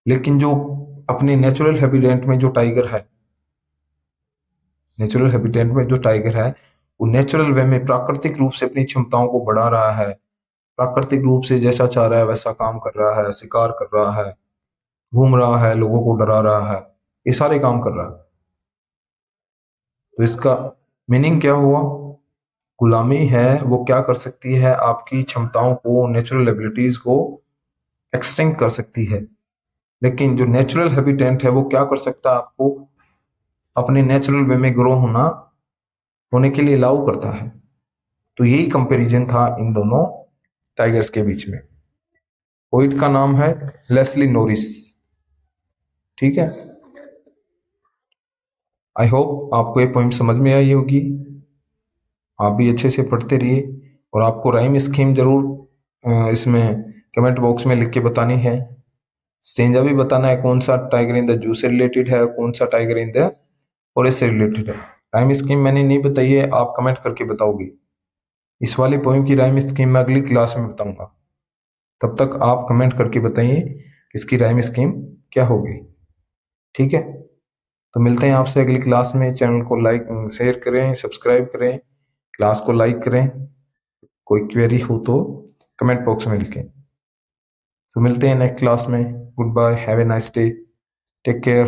A: लेकिन जो अपने नेचुरल हैबिटेट में जो टाइगर है, नेचुरल हैबिटेट में जो टाइगर है, वो नेचुरल वे में प्राकृतिक रूप से अपनी क्षमताओं को बढ़ा रहा है। प्राकृतिक रूप से जैसा चाह रहा है वैसा काम कर रहा है, शिकार कर रहा है, घूम रहा है, लोगों को डरा रहा है, ये सारे काम कर रहा है। तो इसका मीनिंग क्या हुआ? गुलामी है वो क्या कर सकती है, आपकी क्षमताओं को, नेचुरल एबिलिटीज को एक्सटेंड कर सकती है। लेकिन जो नेचुरल हैबिटेंट है वो क्या कर सकता है, आपको अपने नेचुरल वे में ग्रो होने के लिए अलाउ करता है। तो यही कंपैरिजन था इन दोनों टाइगर्स के बीच में। पोइट का नाम है लेस्ली नोरिस। ठीक है, आई होप आपको ये पोइम समझ में आई होगी। आप भी अच्छे से पढ़ते रहिए, और आपको राइम स्कीम जरूर इसमें कमेंट बॉक्स में लिख के बतानी है। स्टेंजा भी बताना है कौन सा टाइगर इन द जू से रिलेटेड है, कौन सा टाइगर इन द फॉरेस्ट से रिलेटेड है। राइम स्कीम मैंने नहीं बताई है, आप कमेंट करके बताओगे। इस वाली पोइम की राइम स्कीम मैं अगली क्लास में बताऊंगा। तब तक आप कमेंट करके बताइए कि इसकी राइम स्कीम क्या होगी। ठीक है, तो मिलते हैं आपसे अगली क्लास में। चैनल को लाइक शेयर करें, सब्सक्राइब करें, क्लास को लाइक करें। कोई क्वेरी हो तो कमेंट बॉक्स में लिखें। तो मिलते हैं नेक्स्ट क्लास में। Good bye, have a nice day, take care.